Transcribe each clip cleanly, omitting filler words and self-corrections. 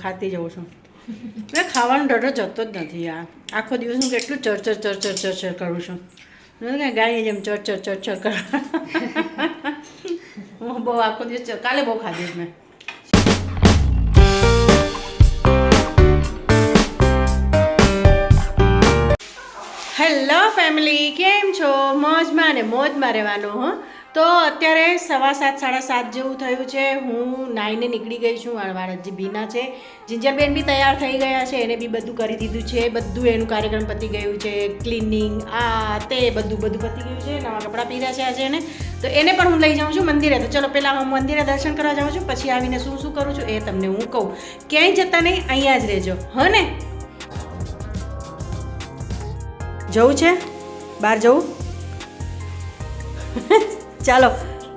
ખાતી જઉં છું. મેં ખાવાનો ડર જતો જ નથી યાર. આખો દિવસ હું કેટલું ચરચર કરું છું. ગાય જેમ ચરચર કર. હું બહુ આખો દિવસ કાલે બહુ ખાધી મેં. હેલો ફેમિલી, કેમ છો? મોજમાં ને મોજમાં રહેવાનું હો. તો અત્યારે 7:15 7:30 જેવું થયું છે. હું નાઈને નીકળી ગઈ છું. વાળ હજી ભીના છે. જિંજરબેન બી તૈયાર થઈ ગયા છે. એને બી બધું કરી દીધું છે. બધું એનું કાર્યક્રમ પતી ગયું છે. ક્લિનિંગ આ તે બધું પતી ગયું છે. નવા કપડાં પહેર્યા છે આજે એને. તો એને પણ હું લઈ જાઉં છું મંદિરે. તો ચલો પહેલાં હું મંદિરે દર્શન કરવા જાઉં છું. પછી આવીને શું શું કરું છું એ તમને હું કહું. ક્યાંય જતા નહીં, અહીંયા જ રહેજો હો ને. જવું છે બહાર જવું? ચાલો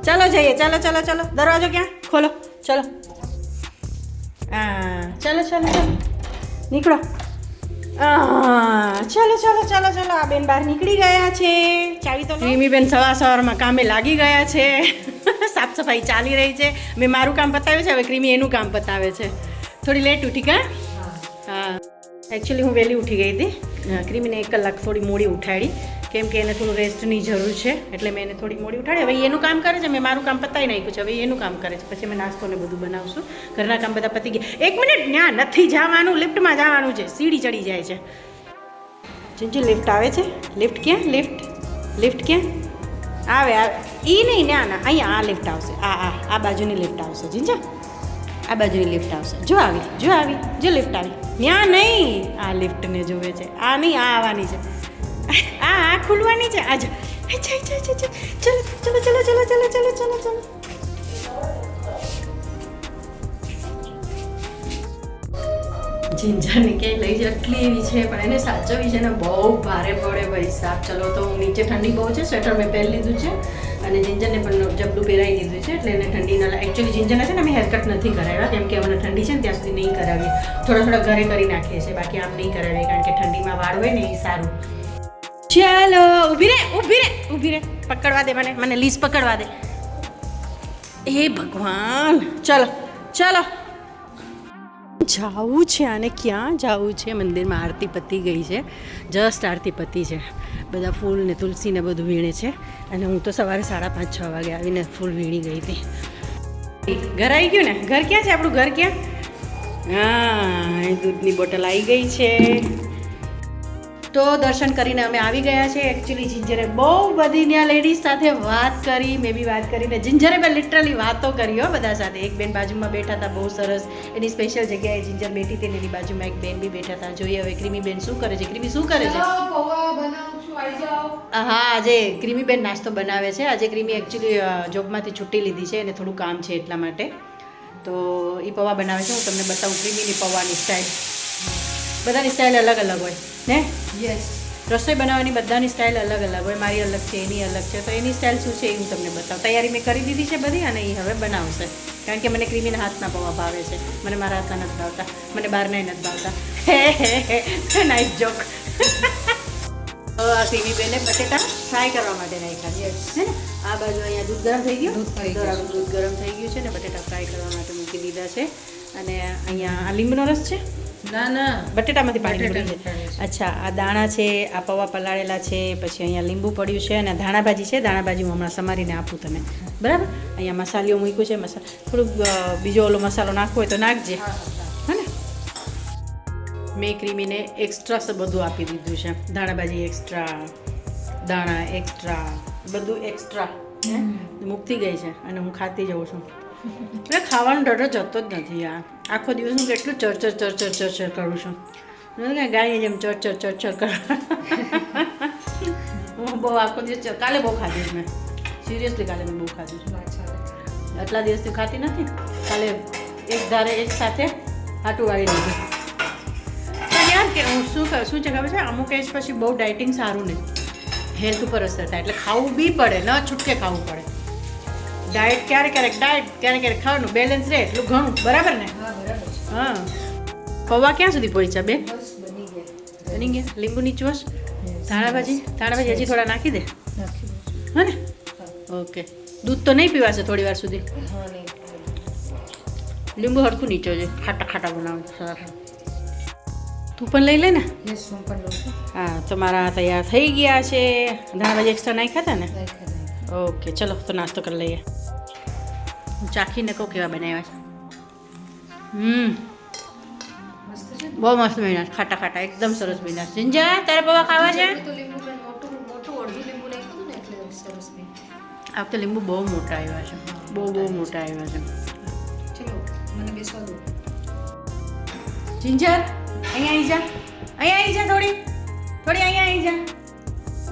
ચાલો જઈએ. ચાલો ચાલો ચાલો. દરવાજો ક્યાં ખોલો? ચાલો હા ચાલો ચાલો ચાલો નીકળો. ચાલો ચાલો ચાલો ચાલો. આ બેન બહાર નીકળી ગયા છે. ચાવી તો રીમી બેન સવારમાં કામે લાગી ગયા છે. સાફ સફાઈ ચાલી રહી છે. મેં મારું કામ પતાવ્યું છે. હવે ક્રીમી એનું કામ પતાવે છે. થોડી લેટ ઉઠી કા? હા એકચ્યુઅલી હું વહેલી ઉઠી ગઈ હતી. ક્રીમીને 1 કલાક થોડી મોડી ઉઠાડી, કેમ કે એને થોડું રેસ્ટની જરૂર છે. એટલે મેં એને થોડી મોડી ઉઠાડી. હવે એનું કામ કરે છે. મેં મારું કામ પતાવી નાખ્યું છે. હવે એનું કામ કરે છે. પછી મેં નાસ્તો ને બધું બનાવશું. ઘરના કામ બધા પતી ગયા. 1 મિનિટ, ત્યાં નથી જવાનું, લિફ્ટમાં જવાનું છે. સીડી ચડી જાય છે. જીંજી લિફ્ટ આવે છે. લિફ્ટ ક્યાં? લિફ્ટ ક્યાં આવે? એ નહીં, ના ના, અહીંયા આ લિફ્ટ આવશે. આ બાજુની લિફ્ટ આવશે. જીંજા આ બાજુની લિફ્ટ આવશે. જો લિફ્ટ આવી. ત્યાં નહીં, આ લિફ્ટને જોવે છે. આ નહીં, આ આવવાની છે. આ ખુલવાની છે. આજ ચલો ચલો ચલો ચલો ચલો ચલો ચલો ચલો. જિંજરને ક્યાંય લઈ જાય એટલી એવી છે, પણ એને સાચવવી છે ને બહુ ભારે પડે ભાઈ સાહેબ. ચલો તો નીચે ઠંડી બહુ છે. સ્વેટર મેં પહેરી લીધું છે અને જિંજરને પણ જબલું પહેરાવી દીધું છે. એટલે એને ઠંડી ન લાગે. એકચ્યુઅલી જિંજરને છે ને અમે હેરકટ નથી કરાવ્યા, કેમ કે મને ઠંડી છે ને ત્યાં સુધી નહીં કરાવીએ. થોડા ઘરે કરી નાખીએ છીએ, બાકી આમ નહીં કરાવીએ, કારણ કે ઠંડીમાં વાળ હોય ને એ સારું. ચાલો ઊભી રે. પકડવા દે મને લીસ પકડવા દે. એ ભગવાન. ચલો જાવું છે. આને ક્યાં જાવું છે? મંદિરમાં આરતી પતી ગઈ છે. જસ્ટ આરતી પતી છે. બધા ફૂલ ને તુલસી ને બધું વીણે છે. અને હું તો સવારે 5:30 6 વાગે આવીને ફૂલ વીણી ગઈ હતી. ઘર આવી ગયું ને? ઘર ક્યાં છે આપણું? ઘર ક્યાં? હા, દૂધની બોટલ આવી ગઈ છે. તો દર્શન કરીને અમે આવી ગયા છે. એકચ્યુઅલી જિંજરે બહુ બધી ત્યાં લેડીઝ સાથે વાત કરી. મેં બી વાત કરીને જિંજરે મેં લિટરલી વાતો કરી હો બધા સાથે. એક બેન બાજુમાં બેઠા હતા, બહુ સરસ. એની સ્પેશિયલ જગ્યાએ જિંજર બેઠી હતી. એની બાજુમાં એક બેન બી બેઠા હતા. જોઈએ હવે ક્રીમી બેન શું કરે છે. ક્રીમી શું કરે છે? હા, આજે ક્રીમી બેન નાસ્તો બનાવે છે. આજે ક્રીમી એકચ્યુઅલી જોબમાંથી છુટ્ટી લીધી છે. એને થોડું કામ છે એટલા માટે. તો એ પૌવા બનાવે છે. હું તમને બતાવું ક્રીમીની પૌવાની સ્ટાઇલ. બધાની સ્ટાઇલ અલગ અલગ હોય ને? યસ. રસોઈ બનાવવાની બધાની સ્ટાઇલ અલગ અલગ હોય. મારી અલગ છે, એની અલગ છે. તો એની સ્ટાઇલ શું છે એ હું તમને બતાવું. તૈયારી મેં કરી દીધી છે બધી, અને એ હવે બનાવશે. કારણ કે મને ક્રીમીના હાથના પૌવા ભાવે છે. મને મારા હાથના નથી ભાવતા. મને બહારના નથી ભાવતા. Nice joke. ક્રીમી બેને બટેટા ફ્રાય કરવા માટે નાખ્યા છે ને. આ બાજુ અહીંયા દૂધ ગરમ થઈ ગયું. દૂધ ગરમ થઈ ગયું છે ને બટેટા ફ્રાય કરવા માટે મૂકી દીધા છે. અને અહીંયા આ લીંબુનો રસ છે. ના, બટેટામાંથી પાણી પડી છે. અચ્છા, આ દાણા છે, આ પૌવા પલાળેલા છે, પછી અહીંયા લીંબુ પડ્યું છે, અને ધાણાભાજી છે. ધાણાભાજી હું હમણાં સમારીને આપું તને, બરાબર? અહીંયા મસાલીઓ મૂક્યું છે. થોડુંક બીજો ઓલો મસાલો નાખવો હોય તો નાખજે, હે ને? મેં ક્રીમીને એક્સ્ટ્રા બધું આપી દીધું છે. ધાણાભાજી એક્સ્ટ્રા, દાણા એક્સ્ટ્રા, બધું એક્સ્ટ્રા મૂકતી ગઈ છે. અને હું ખાતી જઉં છું. એટલે ખાવાનો ડર જતો જ નથી યાર. આખો દિવસ હું કેટલું ચરચર કરું છું. ગાય જેમ ચરચર કર. હું બહુ આખો દિવસ કાલે બહુ ખાધી મેં. સિરિયસલી કાલે મેં બહુ ખાધું છું. આટલા દિવસથી ખાતી નથી. કાલે એક ધારે એક સાથે હાટું વાળી લીધું. તો યાર કે હું શું છે ખબર છે? અમુક એજ પછી બહુ ડાયટિંગ સારું નહીં. હેલ્થ ઉપર અસર થાય. એટલે ખાવું બી પડે, ન છૂટકે ખાવું પડે. ડાયટ ક્યારેક ક્યારેક ખાવાનું, બેલેન્સ રહે એટલું ઘણું, બરાબર ને? હા. પૌવા ક્યાં સુધી પહોંચ્યા બેન? બની ગયા. લીંબુ નીચોશ. ધાણાભાજી હજી થોડા નાખી દે, હા ને? ઓકે. દૂધ તો નહીં પીવાશે થોડી વાર સુધી? લીંબુ હરખું નીચો છે, ખાટા ખાટા બનાવે સરસ. તું પણ લઈ લે ને. યસ હું પણ લઉં છું. હા તો મારા તૈયાર થઈ ગયા છે. ધાણા ભાજી એક્સ્ટ્રા નાખ્યા હતા ને. ઓકે ચલો તો નાસ્તો કરી લઈએ. હું ચાખીને કહું કેવા બનાવ્યા છે. મસ્ત છે. બહુ મસ્ત બન્યા, ખાટા ખાટા એકદમ સરસ બન્યા. જિંજા તારે પૌવા ખાવા છે? તો લીંબુ પણ મોટું અડધું લીંબુ નાખ્યું હતું ને એટલે સરસ બની. આ વખતે લીંબુ બહુ મોટા આવ્યા છે, બહુ મોટા આવ્યા છે. ચલો મને બેસવા દો. જિંજર અહીંયા આવી જા થોડી અહીંયા આવી જા.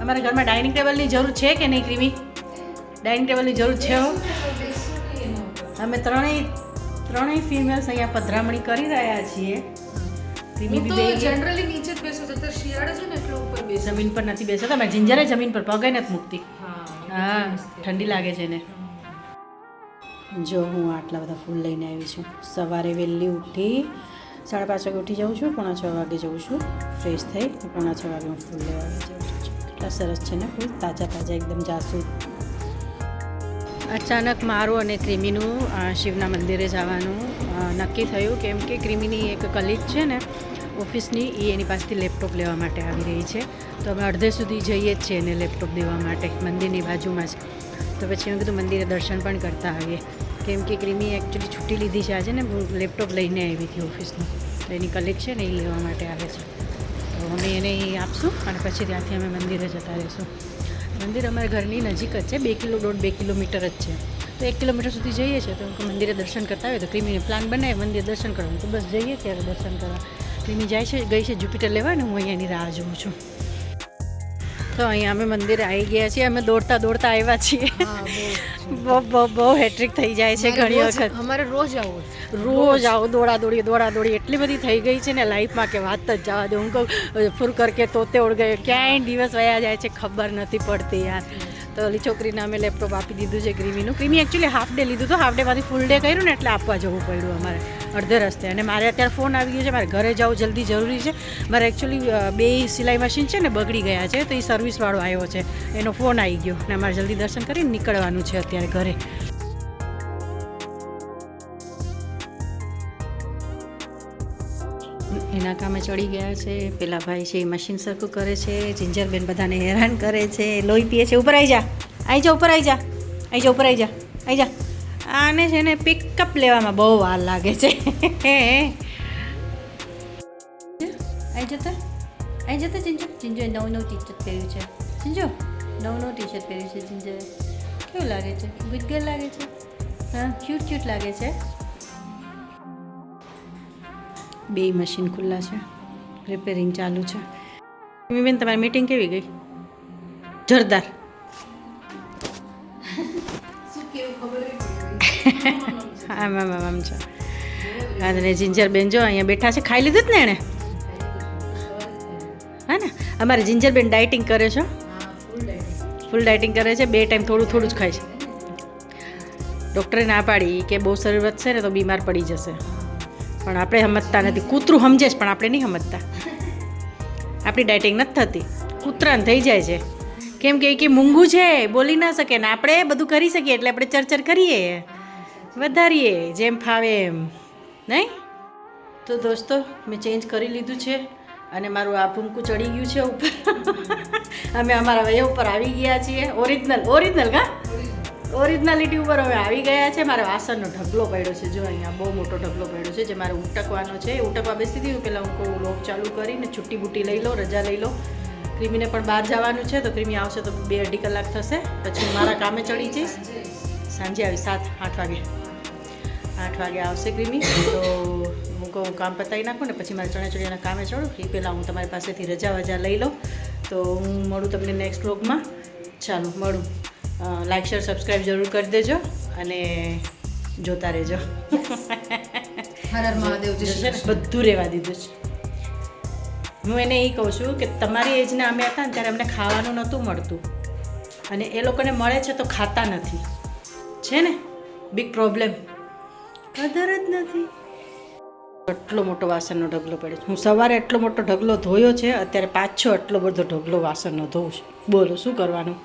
અમારા ઘરમાં ડાઇનિંગ ટેબલની જરૂર છે કે નહીં ક્રીમી? ડાઇનિંગ ટેબલની જરૂર છે હો. અમે ત્રણેય ફિમેલ્સ અહીંયા પધરામણી કરી રહ્યા છીએ. ક્રીમી હું બી તો બેસી જનરલી નીચે જ બેસું છું. અત્યારે શિયાળો છે ને એટલે ઉપર બેસું. જમીન પર નથી બેસતા. તમે જિંજરે જમીન પર પગે નથી મૂકતી. હા હા ઠંડી લાગે છે ને. જો હું આટલા બધા ફૂલ લઈને આવી છું. સવારે વહેલી ઉઠી 5:30 વાગે ઉઠી જાઉં છું, 5:45 વાગે જાઉં છું ફ્રેશ થઈ. 5:45 વાગે હું ફૂલ લેવા આવી જાઉં છું. કેટલા સરસ છે ને ફૂલ, તાજા એકદમ જાસૂદ. અચાનક મારું અને ક્રીમીનું શિવના મંદિરે જવાનું નક્કી થયું, કેમ કે ક્રીમીની એક કલીગ છે ને ઓફિસની, એ એની પાસેથી લેપટોપ લેવા માટે આવી રહી છે. તો અમે અડધે સુધી જઈએ જ છીએ એને લેપટોપ દેવા માટે, મંદિરની બાજુમાં જ. તો પછી મેં કીધું મંદિરે દર્શન પણ કરતા આવીએ, કેમ કે ક્રીમી એકચ્યુઅલી છૂટી લીધી છે આજે ને. હું લેપટોપ લઈને આવી હતી ઓફિસનું, તો એની કલીગ છે ને એ લેવા માટે આવે છે. તો અમે એને આપશું અને પછી ત્યાંથી અમે મંદિરે જતા રહીશું. મંદિર અમારા ઘરની નજીક જ છે, 2 કિલોમીટર જ છે. તો 1 કિલોમીટર સુધી જઈએ છીએ. તો મંદિરે દર્શન કરતા હોય તો ક્રીમીને પ્લાન બનાવે મંદિર દર્શન કરવાનું, તો બસ જઈએ ત્યારે દર્શન કરવા. ક્રીમી જાય છે, ગઈ છે જુપિટર લેવા ને હું અહીંયા એની રાહ જોઉં છું. તો અહીંયા અમે મંદિરે આવી ગયા છીએ. અમે દોડતા આવ્યા છીએ. બહુ હેટ્રિક થઈ જાય છે ઘણી વખત. અમારે રોજ આવો દોડાદોડી એટલી બધી થઈ ગઈ છે ને લાઈફમાં કે વાત જ જવા દે. હું કહું ફૂર કરકે તોતે ઉડ ગયે, ક્યાંય દિવસ વયા જાય છે ખબર નથી પડતી યાર. તો ઓલી છોકરીને અમે લેપટોપ આપી દીધું છે ક્રીમીનું. ક્રીમી એકચ્યુઅલી હાફ ડે લીધું હતું, હાફ ડેમાંથી ફૂલ ડે કર્યું ને એટલે આપવા જવું પડ્યું અમારે અડધે રસ્તે. અને મારે અત્યારે ફોન આવી ગયો છે, મારે ઘરે જવું જલ્દી જરૂરી છે. મારે એકચ્યુઅલી 2 સિલાઈ મશીન છે ને બગડી ગયા છે, તો એ સર્વિસવાળો આવ્યો છે, એનો ફોન આવી ગયો ને અમારે જલ્દી દર્શન કરીને નીકળવાનું છે અત્યારે ઘરે. એના કામે ચડી ગયા છે. પેલા ભાઈ છે એ મશીન સરખું કરે છે. જિંજરબેન બધાને હેરાન કરે છે, લોહી પીએ છે. ઉપર આવી જા. આને છે ને પિકઅપ લેવામાં બહુ વાર લાગે છે. આવી જતા જિંજોએ નવું ટી-શર્ટ પહેર્યું છે. જિંજો નવું ટી-શર્ટ પહેર્યું છે. જિંજોએ કેવું લાગે છે? ગુડ ગર્લ લાગે છે. હા ક્યુટ લાગે છે. 2 મશીન ખુલ્લા છે, રિપેરિંગ ચાલુ છે. બેન તમારી મીટિંગ કેવી ગઈ? જોરદાર. આમ છે. અને જિંજરબેન જો અહીંયા બેઠા છે. ખાઈ લીધું જ ને એણે? હા ને, અમારે જિંજરબેન ડાયટિંગ કરે છે. ફૂલ ડાયટિંગ કરે છે. 2 ટાઈમ થોડું જ ખાય છે. ડૉક્ટરે ના પાડી કે બહુ શરીર વધશે ને તો બીમાર પડી જશે, પણ આપણે સમજતા નથી. કૂતરું સમજે છે પણ આપણે નહીં સમજતા. આપણી ડાયટિંગ નથી થતી, કૂતરાને થઈ જાય છે. કેમ કે એ મૂંગું છે, બોલી ના શકે ને આપણે બધું કરી શકીએ એટલે આપણે ચરચર કરીએ, વધારીએ જેમ ફાવે એમ, નહીં? તો દોસ્તો મેં ચેન્જ કરી લીધું છે અને મારું આ ભૂમકું ચડી ગયું છે ઉપર. અમે અમારા વય ઉપર આવી ગયા છીએ. ઓરિજિનલ કા ઓરિજિનાલિટી ઉપર હવે આવી ગયા છે. મારે વાસણનો ઢગલો પડ્યો છે. જો અહીંયા બહુ મોટો ઢગલો પડ્યો છે જે મારે ઉટકવાનો છે. ઉટકવા બેસી દીધું પહેલાં હું કહું લોક ચાલુ કરીને છુટ્ટી બુટ્ટી લઈ લો, રજા લઈ લો. ક્રીમીને પણ બહાર જવાનું છે, તો ક્રીમી આવશે તો 2-2.5 કલાક થશે. પછી મારા કામે ચડી જઈશ. સાંજે આવી 7-8 વાગે. 8 વાગે આવશે ક્રીમી. તો હું કહું કામ પતાવી નાખું ને પછી મારે ચણિયાના કામે ચડું. એ પહેલાં હું તમારી પાસેથી રજા લઈ લઉં. તો હું મળું તમને નેક્સ્ટ વ્લોગમાં. ચાલો મળું. લાઈક શેર સબસ્ક્રાઈબ જરૂર કરી દેજો અને જોતા રહેજો. હર મહાદેવ. બધું રહેવા દીધું છે. હું એને એ કહું છું કે તમારી એજના અમે હતા ને ત્યારે અમને ખાવાનું નહોતું મળતું અને એ લોકોને મળે છે તો ખાતા નથી. છે ને બિગ પ્રોબ્લેમ, કદર જ નથી. એટલો મોટો વાસણનો ઢગલો પડ્યો છે. હું સવારે એટલો મોટો ઢગલો ધોયો છે, અત્યારે પાછો એટલો બધો ઢગલો વાસણનો ધોઉં છું. બોલો શું કરવાનું?